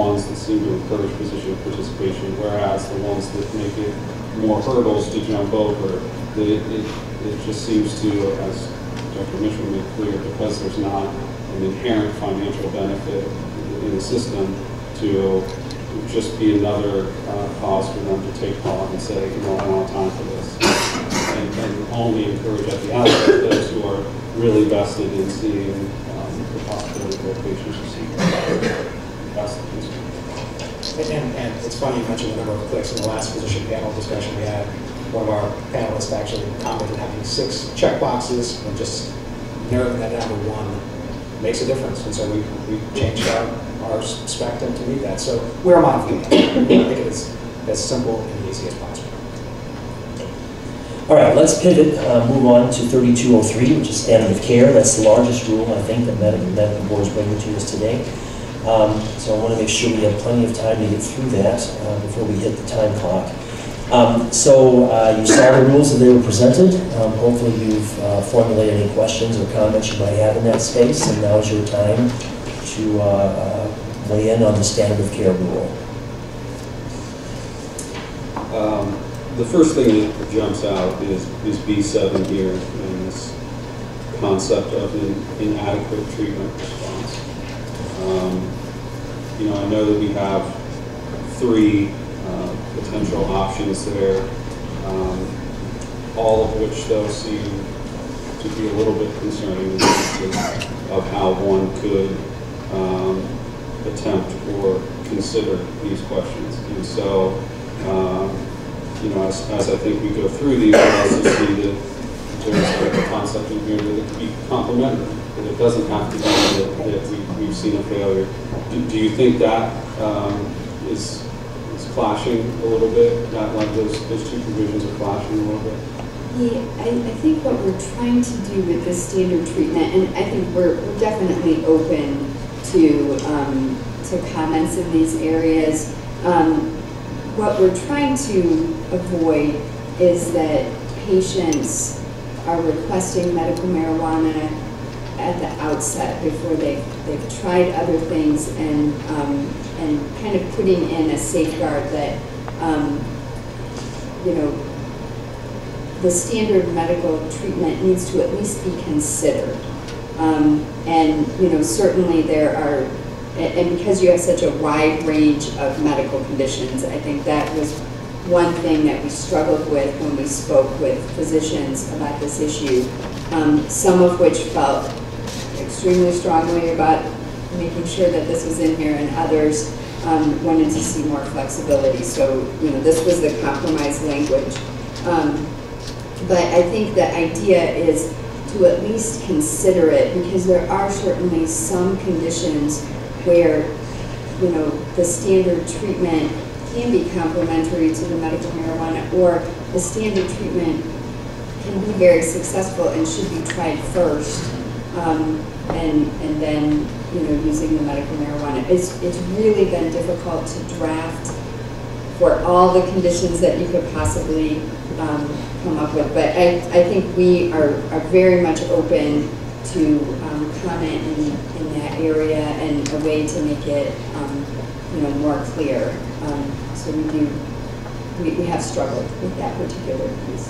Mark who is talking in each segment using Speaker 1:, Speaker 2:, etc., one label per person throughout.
Speaker 1: ones that seem to encourage physician participation, whereas the ones that make it more hurdles to jump over, it just seems to, as Dr. Mitchell made clear, because there's not an inherent financial benefit in the system, to just be another cause for them to take part and say, you know, I don't have time for this. And only encourage at the outset those who are really vested in seeing the possibility of their patients receiving that's the concern.
Speaker 2: And it's funny you mentioned the number of clicks in the last physician panel discussion we had. One of our panelists actually commented having 6 check boxes and just narrowing that down to 1 makes a difference. And so we changed our spectrum to meet that. So we're mindful of that. We want to make it as simple and easy as possible.
Speaker 3: All right, let's pivot, move on to 3203, which is standard of care. That's the largest rule, I think, that medical boards bring to us today. So I want to make sure we have plenty of time to get through that before we hit the time clock. You saw the rules that they were presented. Hopefully you've formulated any questions or comments you might have in that space, and now is your time to weigh in on the standard of care rule.
Speaker 1: The first thing that jumps out is B7 here, and this concept of an inadequate treatment response. You know, I know that we have 3 potential options there, all of which though seem to be a little bit concerning in terms of how one could attempt or consider these questions. And so, you know, as I think we go through these, we also see that there's a concept in here that it can be complementary, that it doesn't have to be that we've seen a failure. Do you think that is clashing a little bit? That like those 2 provisions are clashing a little bit?
Speaker 4: Yeah, I think what we're trying to do with this standard treatment, and I think we're definitely open to comments in these areas. What we're trying to avoid is that patients are requesting medical marijuana at the outset before they've tried other things, and kind of putting in a safeguard that you know, the standard medical treatment needs to at least be considered. And you know, certainly there are, and because you have such a wide range of medical conditions, I think that was one thing that we struggled with when we spoke with physicians about this issue, some of which felt extremely strongly about making sure that this was in here, and others wanted to see more flexibility. So, you know, this was the compromise language. But I think the idea is to at least consider it, because there are certainly some conditions where, you know, the standard treatment can be complementary to the medical marijuana, or the standard treatment can be very successful and should be tried first, and then, you know, using the medical marijuana. It's really been difficult to draft for all the conditions that you could possibly come up with, but I think we are very much open to comment in that area and a way to make it you know, more clear. So we have struggled with that particular piece.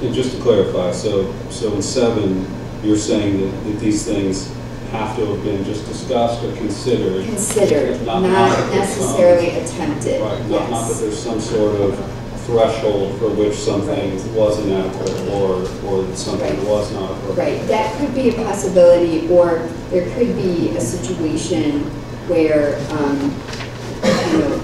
Speaker 1: And just to clarify, so in 7, you're saying that these things have to have been just discussed or considered.
Speaker 4: Considered, not necessarily attempted.
Speaker 1: Right,
Speaker 4: yes.
Speaker 1: Not that there's some sort of threshold for which something was inadequate, or that something was not appropriate.
Speaker 4: Right, that could be a possibility, or there could be a situation where you know,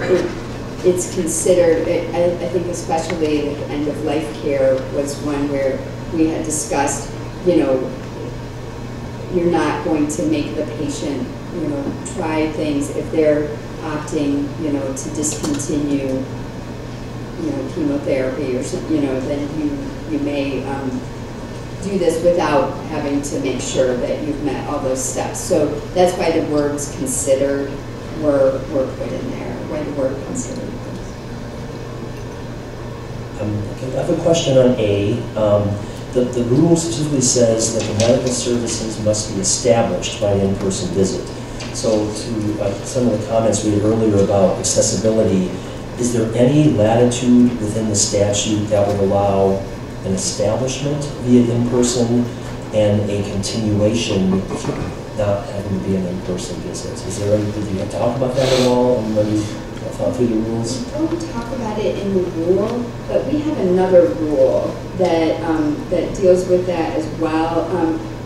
Speaker 4: it's considered. I think especially like end of life care was one where we had discussed, you know, you're not going to make the patient, you know, try things if they're opting, you know, to discontinue, you know, chemotherapy or something, you know, then you may do this without having to make sure that you've met all those steps. So that's why the words considered were put in there, why the word considered.
Speaker 3: Okay, I have a question on A. The rule specifically says that the medical services must be established by an in-person visit. So to some of the comments we had earlier about accessibility, is there any latitude within the statute that would allow an establishment via in-person and a continuation not having to be an in-person visit? Is there any, did you talk about that at all and when you thought through the rules?
Speaker 4: We don't talk about it in the rule, but we have another rule that, that deals with that as well.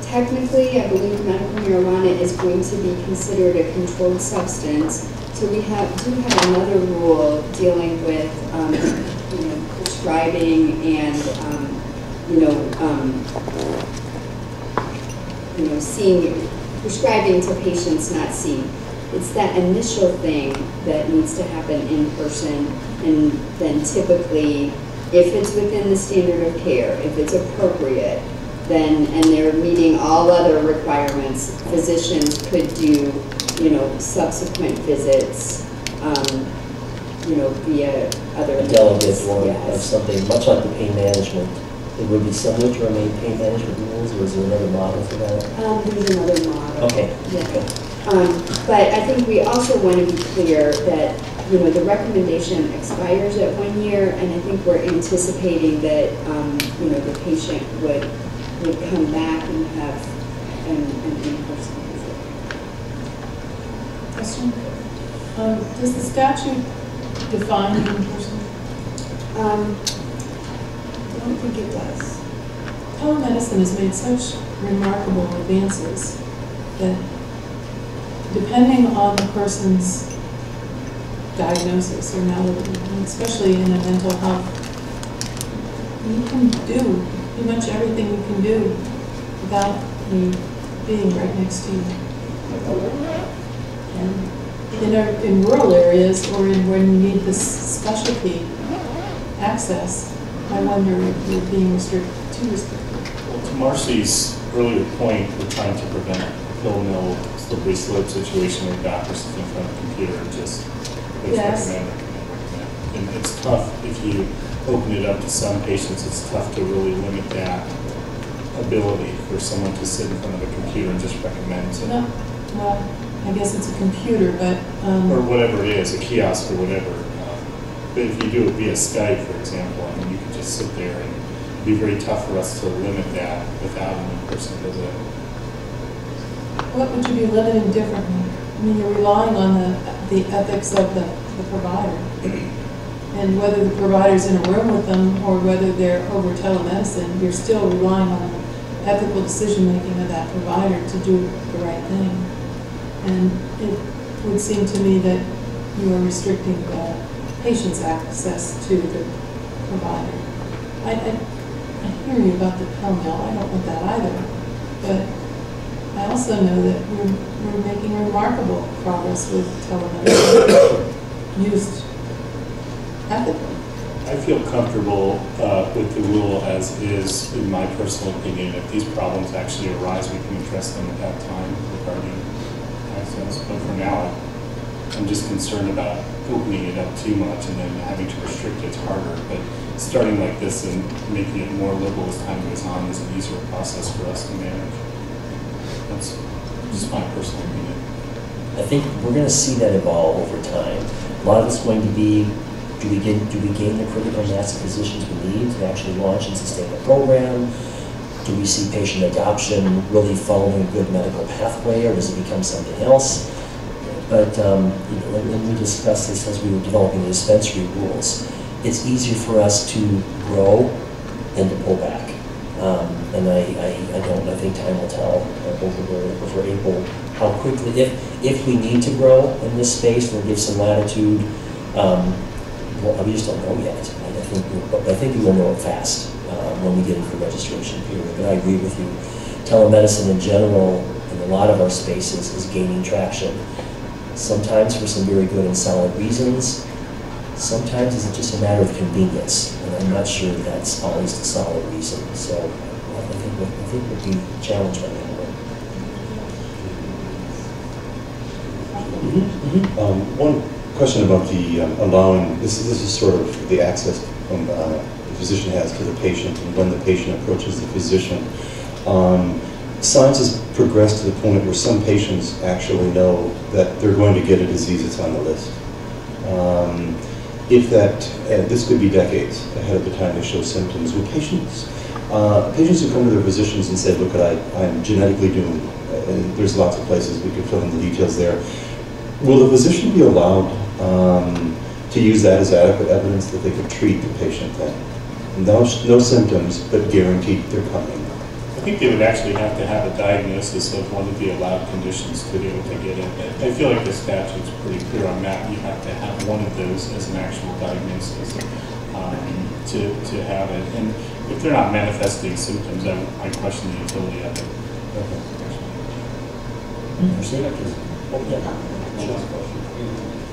Speaker 4: Technically, I believe medical marijuana is going to be considered a controlled substance. So we do have another rule dealing with, you know, prescribing and, prescribing to patients not seen. It's that initial thing that needs to happen in person, and then typically, if it's within the standard of care, if it's appropriate, then, and they're meeting all other requirements, physicians could do, you know, subsequent visits, via other.
Speaker 3: A delegate or
Speaker 4: yes.
Speaker 3: of something, much like the pain management. It would be similar to our main pain management rules, or is there another model for that?
Speaker 4: There's another model.
Speaker 3: Okay.
Speaker 4: Yeah. But I think we also want to be clear that, you know, the recommendation expires at 1 year, and I think we're anticipating that, you know, the patient would come back and have an in-person visit.
Speaker 5: Question? Does the statute define in-person?
Speaker 4: I don't think it does.
Speaker 5: Telemedicine has made such remarkable advances that depending on the person's diagnosis or malady, and especially in a mental health, you can do pretty much everything you can do without me being right next to you. And in rural areas or when you need this specialty access, I wonder if you're being too restricted.
Speaker 6: Well, to Marcy's earlier point, we're trying to prevent a pill mill, slippery slope situation where doctors sit in front of a computer and just recommend. And it's tough if you open it up to some patients. It's tough to really limit that ability for someone to sit in front of a computer and just recommend. So,
Speaker 5: no, well, I guess it's a computer, but
Speaker 6: or whatever it is, a kiosk or whatever. But if you do it via Skype, for example, I mean, you can just sit there, and it'd be very tough for us to limit that without an in-person visit.
Speaker 5: what would you be limiting differently? I mean, you're relying on the ethics of the provider. And whether the provider's in a room with them or whether they're over telemedicine, you're still relying on the ethical decision-making of that provider to do the right thing. And it would seem to me that you are restricting the patient's access to the provider. I hear you about the pill mill. I don't want that either. But I also know that we're making remarkable progress with telemedicine used ethically.
Speaker 6: I feel comfortable with the rule as is, in my personal opinion. If these problems actually arise, we can address them at that time regarding access. But for now, I'm just concerned about opening it up too much and then having to restrict it harder. But starting like this and making it more liberal as time goes on is an easier process for us to manage. That's just my personal opinion.
Speaker 3: I think we're going to see that evolve over time. A lot of it's going to be, do we gain the critical mass of physicians we need to actually launch and sustain a program? Do we see patient adoption really following a good medical pathway, or does it become something else? But when we discussed this as we were developing the dispensary rules, it's easier for us to grow than to pull back. And I think time will tell if we're able, how quickly, if we need to grow in this space, we'll give some latitude. Well, we just don't know yet. I think we will know it fast when we get into the registration period. But I agree with you. Telemedicine in general, in a lot of our spaces, is gaining traction. Sometimes for some very good and solid reasons. Sometimes it's just a matter of convenience, and I'm not sure that's always the solid reason. So I think we'll be challenged by that.
Speaker 7: One question about the allowing, this is sort of the access the physician has to the patient and when the patient approaches the physician. science has progressed to the point where some patients actually know that they're going to get a disease that's on the list. If that, this could be decades ahead of the time they show symptoms. With patients, patients who come to their physicians and say, look, I'm genetically doomed, and there's lots of places we could fill in the details there. Will the physician be allowed to use that as adequate evidence that they could treat the patient then? No symptoms, but guaranteed they're coming.
Speaker 6: I think they would actually have to have a diagnosis of one of the allowed conditions to be able to get in. I feel like the statute's pretty clear on that. You have to have one of those as an actual diagnosis to have it. And if they're not manifesting symptoms, I question the utility of it.
Speaker 1: One last question.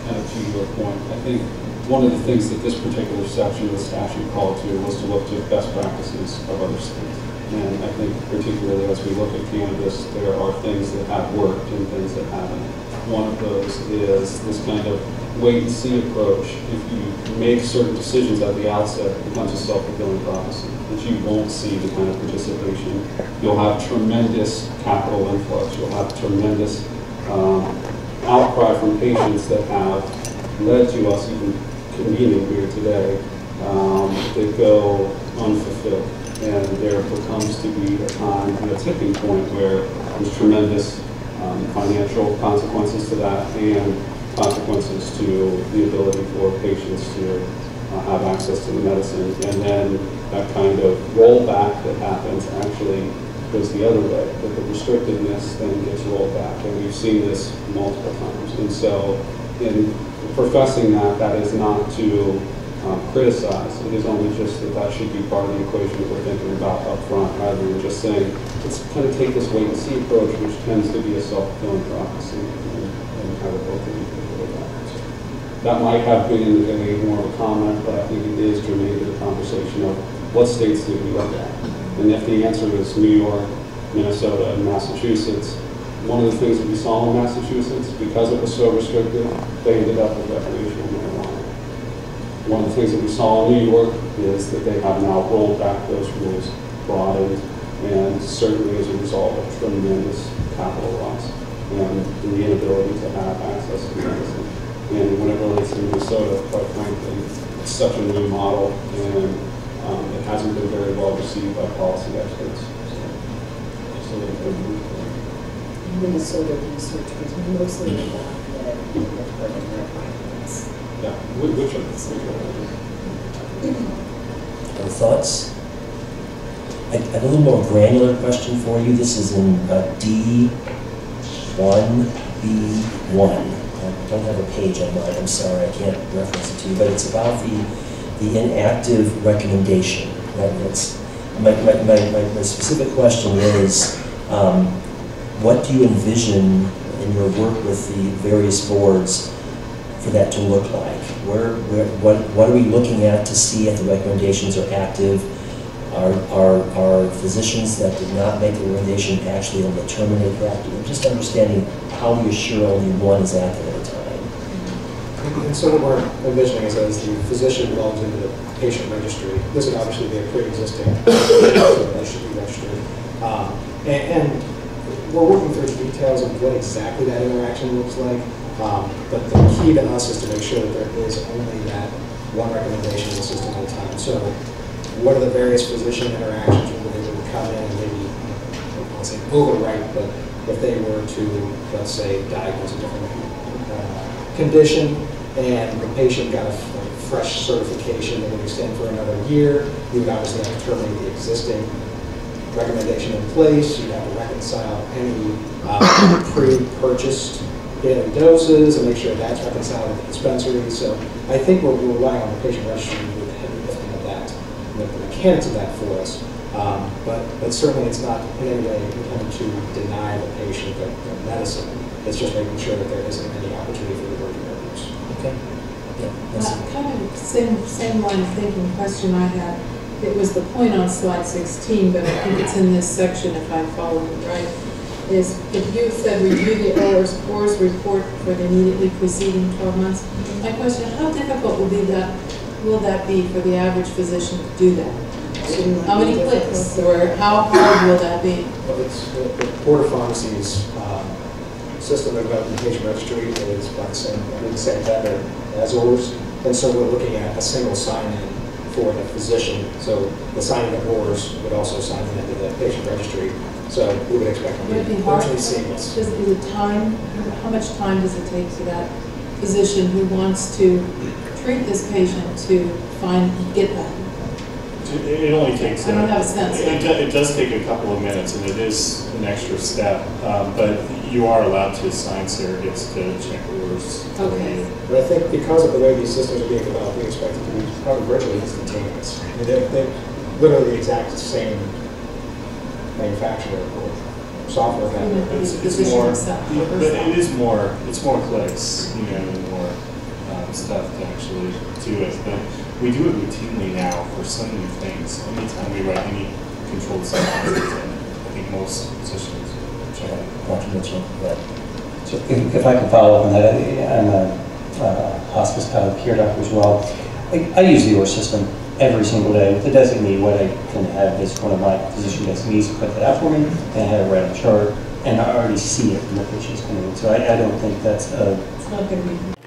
Speaker 1: Kind of to your point, I think one of the things that this particular section of the statute called to was to look to best practices of other states. And I think particularly as we look at cannabis, there are things that have worked and things that haven't. One of those is this kind of wait and see approach. If you make certain decisions at the outset, it becomes a self-fulfilling prophecy. That you won't see the kind of participation. You'll have tremendous capital influx. You'll have tremendous outcry from patients that have led to us even convening here today that go unfulfilled. And there becomes to be a time, a tipping point where there's tremendous financial consequences to that and consequences to the ability for patients to have access to the medicine. And then that kind of rollback that happens actually goes the other way, that the restrictiveness then gets rolled back. And we've seen this multiple times. And so in professing that, that is not to criticize. It is only just that should be part of the equation that we're thinking about up front, rather than just saying, let's kind of take this wait and see approach, which tends to be a self-fulfilling prophecy, and kind of hope that we can do that. So that might have been a more of a comment, but I think it is germane to the conversation of what states did we look at. And if the answer is New York, Minnesota, and Massachusetts, one of the things that we saw in Massachusetts, because it was so restricted, they ended up with recreational marijuana. One of the things that we saw in New York is that they have now rolled back those rules, broadened, and certainly as a result of tremendous capital loss and the inability to have access to medicine. And when it relates to Minnesota, quite frankly, it's such a new model, and it hasn't been very well received by policy experts. So, just a little bit of
Speaker 4: Minnesota research was mostly about the requirements.
Speaker 1: yeah, which of
Speaker 3: Other thoughts? I have a little more granular question for you. This is in D1B1. I don't have a page on mine, I'm sorry, I can't reference it to you, but it's about the inactive recommendation. Right? My specific question is, what do you envision in your work with the various boards for that to look like? What are we looking at to see if the recommendations are active? Are physicians that did not make the recommendation actually able to terminate that? I'm just understanding how you assure only one is active at a time.
Speaker 2: And so what we're envisioning is as the physician logs into the patient registry, this would obviously be a pre-existing registry. And we're working through the details of what exactly that interaction looks like. But the key to us is to make sure that there is only that one recommendation in the system at a time. So what are the various physician interactions where they would come in and maybe, I don't want to say overwrite, but if they were to, let's say, diagnose a different condition and the patient got a fresh certification that would extend for another year, you would obviously have to terminate the existing recommendation in place. You'd have to reconcile any pre-purchased daily doses and make sure that's reconciled with the dispensary. So I think we're relying on the patient registry with the heavy lifting of that, the mechanics of that for us. But certainly it's not in any way intended to deny the patient the medicine. It's just making sure that there isn't any opportunity for the working use.
Speaker 3: Okay. Yeah.
Speaker 5: Kind of same line of thinking question I had. It was the point on slide 16, but I think it's in this section if I'm following it right. Is if you said review the OR's report for the immediately preceding 12 months, my question, how difficult will that be for the average physician to do that? How many clicks, or how hard will that be?
Speaker 2: Well, it's the Board of Pharmacy's system of the patient registry is by the same vendor as ours. And so we're looking at a single sign-in for the physician. So the signing of orders would also sign in into the patient registry. So we would expect them
Speaker 5: Would it
Speaker 2: to be
Speaker 5: be hard?
Speaker 2: virtually seamless.
Speaker 5: Is it time, how much time does it take for that physician who wants to treat this patient to get that?
Speaker 6: It only takes.
Speaker 5: I don't have a sense.
Speaker 6: It does take a couple of minutes, and it is an extra step, but you are allowed to assign surrogates to check orders.
Speaker 5: Okay.
Speaker 2: But I think because of the way these systems are being developed, we expect it to be probably virtually instantaneous. I mean, they're literally the exact same manufacturer or software vendor.
Speaker 5: The
Speaker 6: It's
Speaker 5: physician
Speaker 6: more,
Speaker 5: himself, or
Speaker 6: but
Speaker 5: herself.
Speaker 6: it is more, it's more clicks, you know, more stuff to actually do it. But we do it routinely now for so many things. Anytime we write any controlled substances, I think most physicians check it.
Speaker 3: Dr. Mitchell, yeah.
Speaker 8: So if I can follow up on that, I'm a hospice palliative care doctor as well. I use the OR system every single day. With the designee, what I can have is one of my physician designees put that out for me, and I have it right on the chart, and I already see it when the patient's coming in. So I don't think that's
Speaker 5: It's not going to be